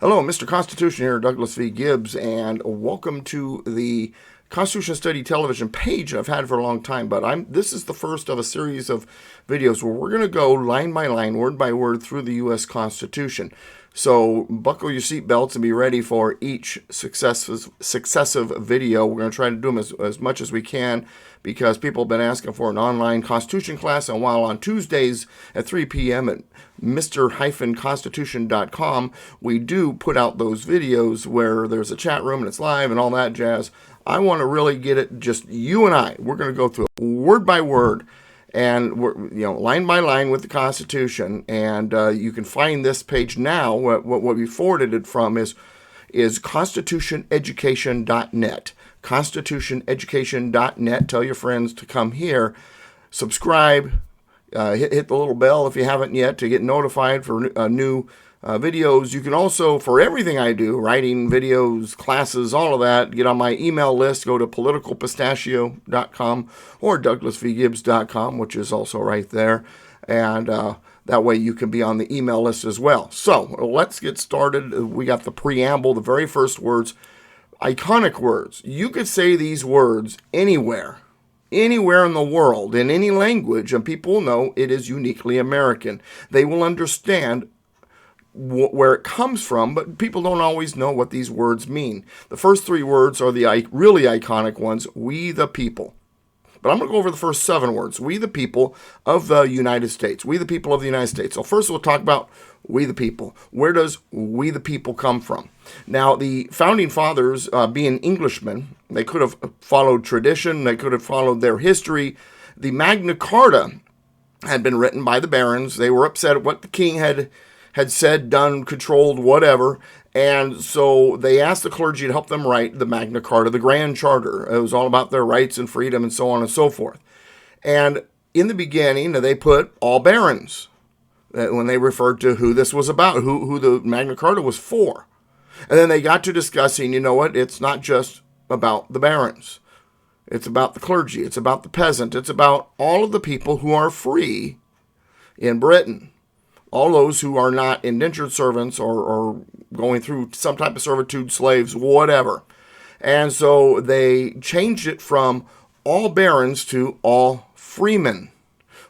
Hello, Mr. Constitution here, Douglas V. Gibbs, and welcome to the Constitution Study television page I've had for a long time, but this is the first of a series of videos where we're going to go line by line, word by word through the U.S. Constitution. So buckle your seatbelts and be ready for each successive video. We're going to try to do them as much as we can because people have been asking for an online Constitution class, and while on Tuesdays at 3 p.m. at mr-constitution.com, we do put out those videos where there's a chat room and it's live and all that jazz. I want to really get it just you and I. We're going to go through it word by word and line by line with the Constitution. And you can find this page now. What we forwarded it from is constitutioneducation.net. Constitutioneducation.net. Tell your friends to come here. Subscribe. Hit the little bell if you haven't yet to get notified for new videos. You can also, for everything I do, writing, videos, classes, all of that, get on my email list. Go to politicalpistachio.com or douglasvgibbs.com, which is also right there. And that way you can be on the email list as well. So let's get started. We got the preamble, the very first words, iconic words. You could say these words anywhere in the world, in any language, and people will know it is uniquely American. They will understand where it comes from, but people don't always know what these words mean. The first three words are the really iconic ones, we the people. But I'm going to go over the first 7 words, we the people of the United States. We the people of the United States. So first we'll talk about we the people. Where does we the people come from? Now, the founding fathers, being Englishmen, they could have followed tradition, they could have followed their history. The Magna Carta had been written by the barons. They were upset at what the king had said, done, controlled, whatever. And so they asked the clergy to help them write the Magna Carta, the Grand Charter. It was all about their rights and freedom and so on and so forth. And in the beginning, they put all barons when they referred to who this was about, who the Magna Carta was for. And then they got to discussing, it's not just about the barons. It's about the clergy. It's about the peasant. It's about all of the people who are free in Britain. All those who are not indentured servants or going through some type of servitude, slaves, whatever. And so they changed it from all barons to all freemen.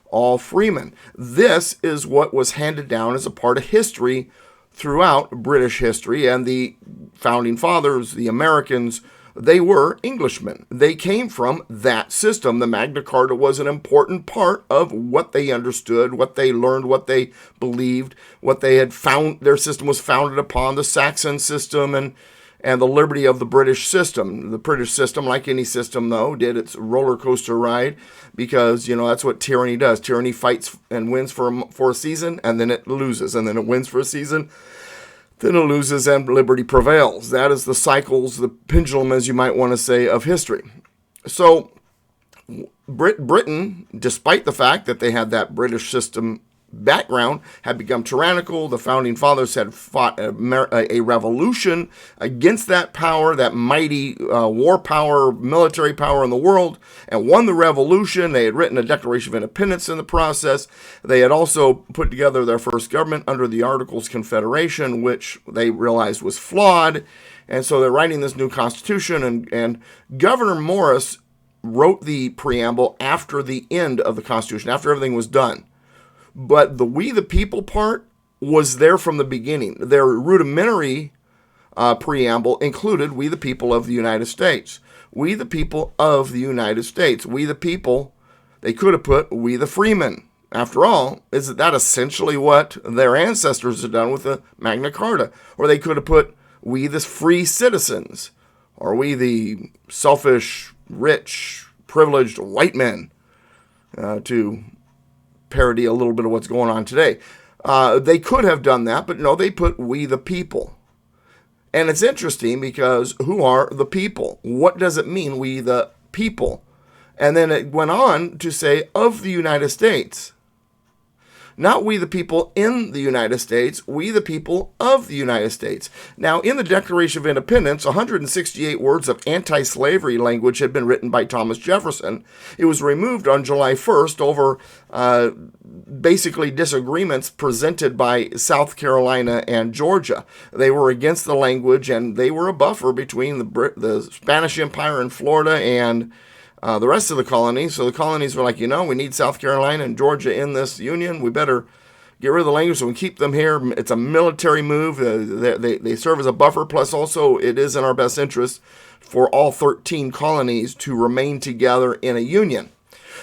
All freemen. This is what was handed down as a part of history throughout British history, and the founding fathers, the Americans, they were Englishmen. They came from that system. The Magna Carta was an important part of what they understood, what they learned, what they believed, what they had found. Their system was founded upon the Saxon system and the liberty of the British system. The British system, like any system, though, did its roller coaster ride because, that's what tyranny does. Tyranny fights and wins for a season, and then it loses, and then it wins for a season. Then it loses and liberty prevails. That is the cycles, the pendulum, as you might want to say, of history. So Britain, despite the fact that they had that British system background, had become tyrannical. The founding fathers had fought a revolution against that power, that mighty war power, military power in the world, and won the revolution. They had written a Declaration of Independence in the process. They had also put together their first government under the Articles of Confederation, which they realized was flawed. And so they're writing this new Constitution, and Governor Morris wrote the preamble after the end of the Constitution, after everything was done. But the we the people part was there from the beginning. Their rudimentary preamble included we the people of the United States. We the people of the United States. We the people, they could have put we the freemen. After all, isn't that essentially what their ancestors had done with the Magna Carta? Or they could have put we the free citizens. Or we the selfish, rich, privileged white men to parody a little bit of what's going on today. They could have done that, but no, they put we the people. And it's interesting because who are the people? What does it mean, we the people? And then it went on to say of the United States. Not we the people in the United States, we the people of the United States. Now, in the Declaration of Independence, 168 words of anti-slavery language had been written by Thomas Jefferson. It was removed on July 1st over basically disagreements presented by South Carolina and Georgia. They were against the language, and they were a buffer between the Spanish Empire in Florida and the rest of the colonies. So the colonies were like, we need South Carolina and Georgia in this union. We better get rid of the language so we keep them here. It's a military move. They serve as a buffer. Plus, also, it is in our best interest for all 13 colonies to remain together in a union.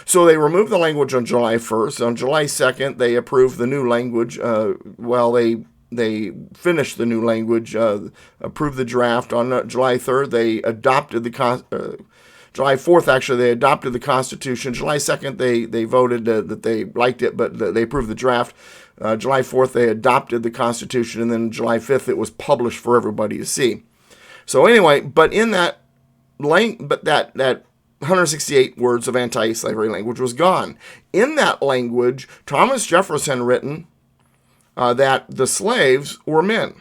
So they removed the language on July 1st. On July 2nd, they approved the new language. They finished the new language, approved the draft. On July 3rd, they adopted July 4th, actually, they adopted the Constitution. July 2nd, they voted that they liked it, but they approved the draft. July 4th, they adopted the Constitution, and then July 5th, it was published for everybody to see. So anyway, but in that 168 words of anti-slavery language was gone. In that language, Thomas Jefferson written that the slaves were men.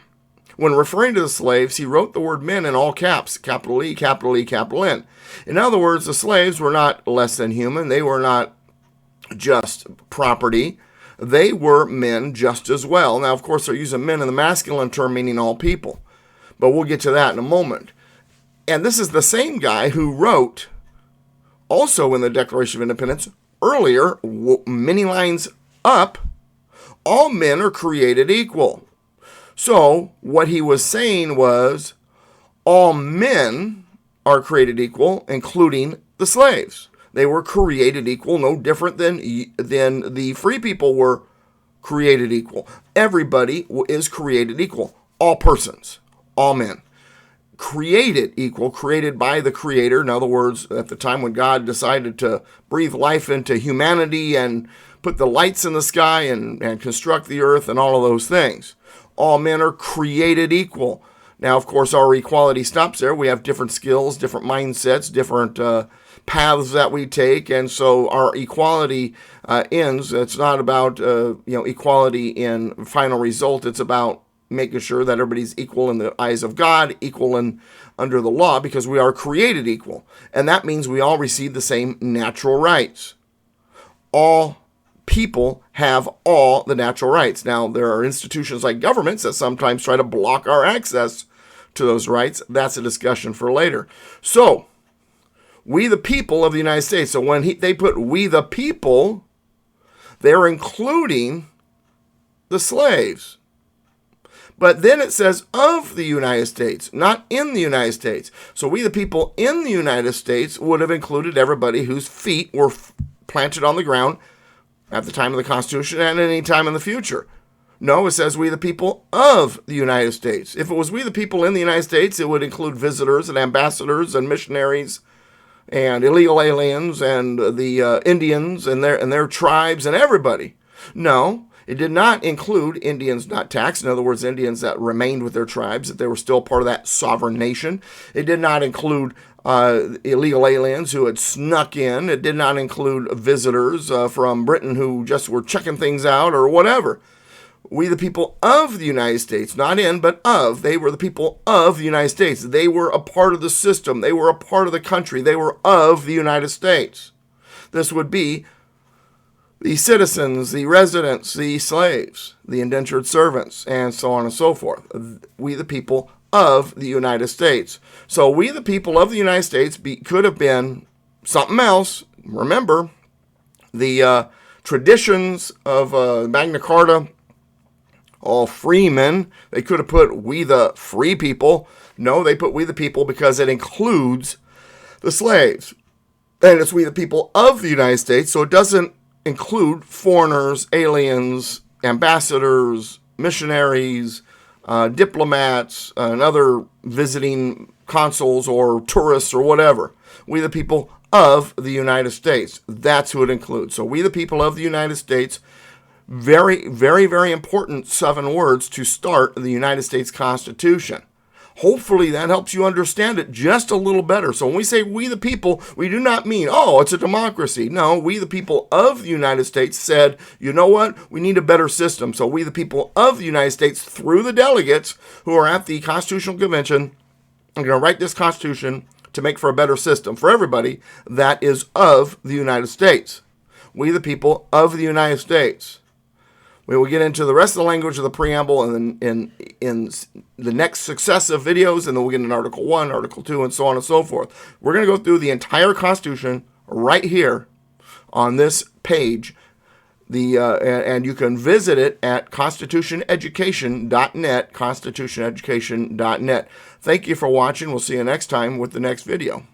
When referring to the slaves, he wrote the word men in all caps, capital E, capital E, capital N. In other words, the slaves were not less than human. They were not just property. They were men just as well. Now, of course, they're using men in the masculine term, meaning all people. But we'll get to that in a moment. And this is the same guy who wrote, also in the Declaration of Independence, earlier, many lines up, all men are created equal. So what he was saying was all men are created equal, including the slaves. They were created equal, no different than the free people were created equal. Everybody is created equal. All persons, all men. Created equal, created by the Creator. In other words, at the time when God decided to breathe life into humanity and put the lights in the sky and construct the earth and all of those things. All men are created equal. Now, of course, our equality stops there. We have different skills, different mindsets, different paths that we take, and so our equality ends. It's not about equality in final result. It's about making sure that everybody's equal in the eyes of God, equal under the law, because we are created equal, and that means we all receive the same natural rights. All people have all the natural rights. Now, there are institutions like governments that sometimes try to block our access to those rights. That's a discussion for later. So, we the people of the United States. So when they put we the people, they're including the slaves. But then it says of the United States, not in the United States. So we the people in the United States would have included everybody whose feet were planted on the ground at the time of the Constitution and any time in the future. No, it says we the people of the United States. If it was we the people in the United States, it would include visitors and ambassadors and missionaries and illegal aliens and the Indians and their tribes and everybody. No, it did not include Indians not taxed. In other words, Indians that remained with their tribes, that they were still part of that sovereign nation. It did not include illegal aliens who had snuck in. It did not include visitors from Britain who just were checking things out or whatever. We the people of the United States, not in, but of. They were the people of the United States. They were a part of the system. They were a part of the country. They were of the United States. This would be the citizens, the residents, the slaves, the indentured servants, and so on and so forth. We the people of the United States. So we the people of the United States could have been something else. Remember, the traditions of Magna Carta, all freemen, they could have put we the free people. No, they put we the people because it includes the slaves. And it's we the people of the United States, so it doesn't include foreigners, aliens, ambassadors, missionaries, diplomats, and other visiting consuls or tourists or whatever. We the people of the United States. That's who it includes. So we the people of the United States. Very, very, very important 7 words to start the United States Constitution. Hopefully that helps you understand it just a little better. So when we say we the people, we do not mean, oh, it's a democracy. No, we the people of the United States said, you know what? We need a better system. So we the people of the United States, through the delegates who are at the Constitutional Convention, are going to write this Constitution to make for a better system for everybody that is of the United States. We the people of the United States. We will get into the rest of the language of the preamble and in the next successive videos, and then we'll get into Article 1, Article 2, and so on and so forth. We're going to go through the entire Constitution right here on this page. And you can visit it at constitutioneducation.net, constitutioneducation.net. Thank you for watching. We'll see you next time with the next video.